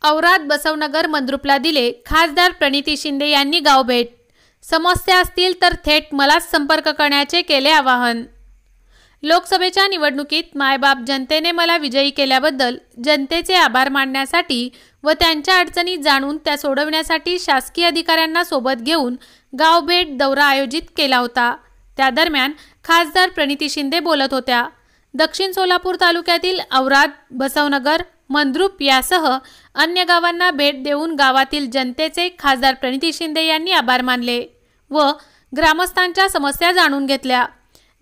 औराद बसवनगर मंद्रुपला दिले खासदार प्रणिती शिंदे यांनी गाव भेट। समस्या असतील तर थेट मलाच संपर्क करण्याचे केले आवाहन। लोकसभेच्या निवडणुकीत मायबाप जनतेने मला विजयी केल्याबद्दल जनतेचे आभार मानण्यासाठी व त्यांच्या अडचणी जाणून त्या सोडवण्यासाठी शासकीय अधिकाऱ्यांना सोबत घेऊन गाव भेट दौरा आयोजित केला होता। त्या दरम्यान खासदार प्रणिती शिंदे बोलत होत्या। दक्षिण सोलापूर तालुक्यातील औराद, बसवनगर, मंद्रुप यासह अन्य गावांना भेट देऊन गावातील जनतेचे खासदार प्रणिती शिंदे यांनी आभार मानले व ग्रामस्थांच्या समस्या जाणून घेतल्या।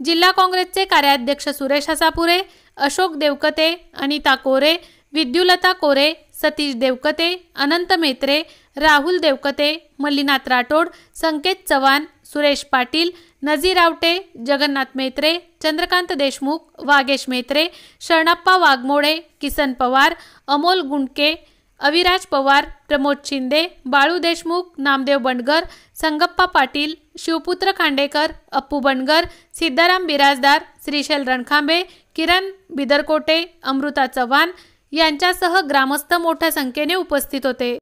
जिल्हा काँग्रेसचे कार्याध्यक्ष सुरेश हसापुरे, अशोक देवकते, अनिता कोरे, विद्युलता कोरे, सतीश देवकते, अनंत मेत्रे, राहुल देवकते, मल्लीनाथ राठोड, संकेत चव्हाण, सुरेश पाटील, नजीर आवटे, जगन्नाथ मेत्रे, चंद्रकांत देशमुख, वागेश मेत्रे, शरणप्पा वाघमोडे, किसन पवार, अमोल गुंडके, अविराज पवार, प्रमोद शिंदे, बाळू देशमुख, नामदेव बंडगर, संगप्पा पाटील, शिवपुत्र खांडेकर, अप्पू बंडगर, सिद्धाराम बिराजदार, श्रीशैल रणखांबे, किरण बिदरकोटे, अमृता चव्हाण यांच्यासह ग्रामस्थ मोठ्या संख्येने उपस्थित होते।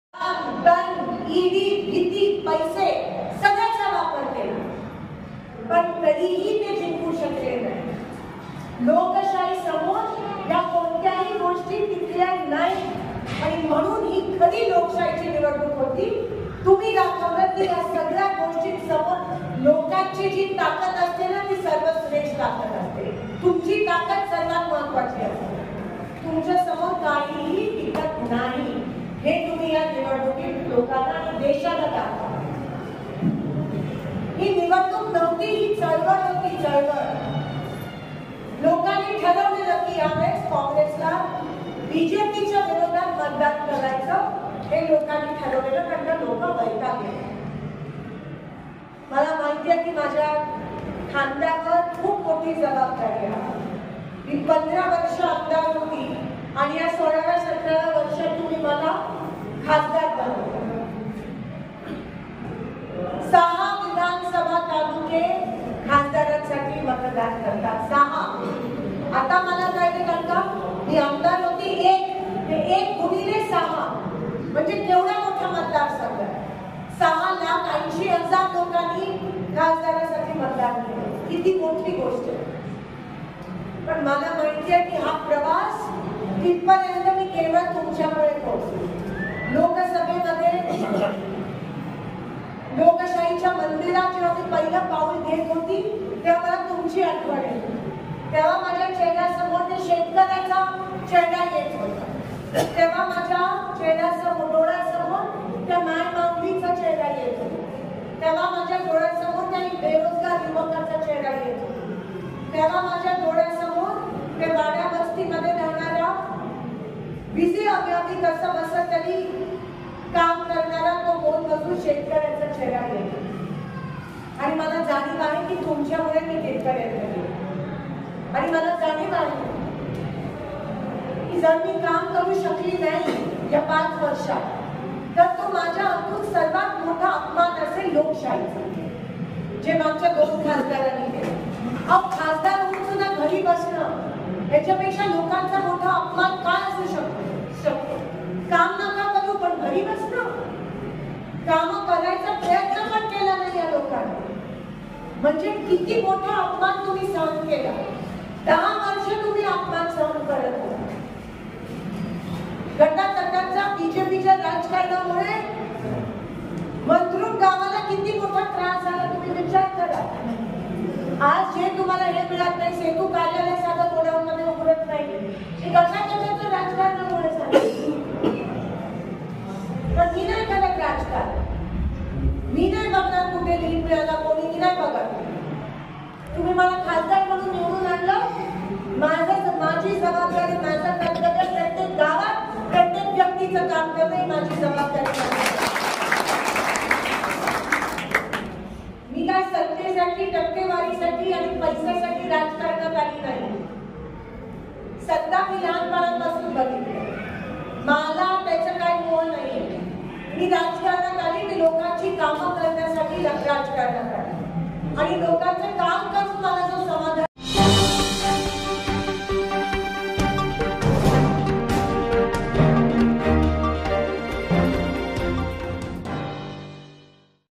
पण कधीही ते जिंकू शकले नाही। लोकशाही समोर या कोणत्याही गोष्टी टिकल्या नाही आणि म्हणून ही खरी लोकशाहीची निवडणूक होती। तुम्ही दाखवलं की या सगळ्या गोष्टींसमोर लोकांची जी ताकद असते ना ती सर्वश्रेष्ठ ताकद असते। तुमची ताकद सर्वात महत्त्वाची असते। तुमच्या समोर काहीही टिकत नाही हे तुम्ही या निवडणुकीत लोकांना आणि देशाला दाखवा। ही निवडणूक नव्हती, ही चळवळ होती, चळवळ। लोकांनी ठरवलेलं की यावेळेस काँग्रेसला बीजेपीच्या विरोधात मतदान करायचं हे लोकांनी ठरवलेलं, कारण लोक वैतागले। मला माहिती आहे की माझ्या खांद्यावर खूप मोठी जबाबदारी आहे। मी 15 वर्ष आमदार होती आणि या 16व्या-17व्या वर्षात तुम्ही मला खासदार बनवलं। 6 विधानसभा तालुके खासदारांसाठी मतदान करतात, 6। आता मला कळते का मी आमदार होती 1 गुणिले 6 म्हणजे केवढा मोठा मतदारसंघ आहे। 6,80,000 लोकांनी खासदारासाठी मतदान केले, किती मोठी गोष्ट आहे। पण मला माहिती आहे की हा प्रवास तिथपर्यंत मी केवळ तुमच्यामुळे पोहोचले। लोकसभेमध्ये लोकशाहीच्या मंदिरात जेव्हा मी पहिलं पाऊल घेत होती तेव्हा मला तुमची आठवण येते। तेव्हा माझ्या चेहऱ्यासमोर ते शेतकऱ्याचा चेहरा येत होता, तेव्हा माझ्या चेहऱ्यासमोर डोळ्यासमोर त्या माय माऊलीचा चेहरा येत होता, तेव्हा माझ्या डोळ्यासमोर त्या बेरोजगार युवकाचा चेहरा येत होता, तेव्हा माझ्या डोळ्यासमोर ते वाड्या वस्तीमध्ये राहणारा बिझी अभ्यासी कसं बसत तरी काम करणारा तो मोलमजूर शेतकऱ्याचा चेहरा येतो। आणि मला जाणीव आहे की तुमच्यामुळे मी तिथपर्यंत गेले आणि मला जाणीव आहे की जर मी काम करू शकली नाही या 5 वर्षात तर तो माझ्या हातून सर्वात मोठा अपमान असेल लोकशाहीचा, जे मागच्या 2 खासदारांनी केलं। अहो, खासदार होऊन सुद्धा घरी बसणं याच्यापेक्षा लोकांचा मोठा अपमान काय असू शकतो? काम नका करू पण घरी बसणं, काम करायचा प्रयत्न पण केला नाही या लोकांनी, म्हणजे किती मोठा अपमान तुम्ही सहन केला। 10 वर्ष तुम्ही अपमान सहन करत होता। गटातटाचा बीजेपीच्या राजकारणामुळे मंद्रुप गावाला किती मोठा त्रास झाला तुम्ही विचार करा। आज जे तुम्हाला हे मिळत नाही, सेतू कार्यालय साधं गोडाऊनमध्ये उघडत नाही, हे गटातटाचं राजकारणामुळे झालं। पण मी नाही करत राजकारण, मी नाही बघणार कुठे लीड मिळाला कोणी, मी नाही बघत। तुम्ही मला खासदार म्हणून निवडून आणलं, माझी जबाबदारी, माझं कर्तव्य प्रत्येक गावात प्रत्येक व्यक्तीचं काम करणं ही माझी जबाबदारी। मी काय सत्तेसाठी, टक्केवारीसाठी आणि पैशासाठी राजकारणात आली नाही। सत्ता मी लहानपणापासून बघितली, मला त्याचं काही मोह नाही। मी राजकारणात आली, मी लोकांची कामं करण्यासाठी राजकारणात आली आणि लोकांचं काम करून मला जो समाधान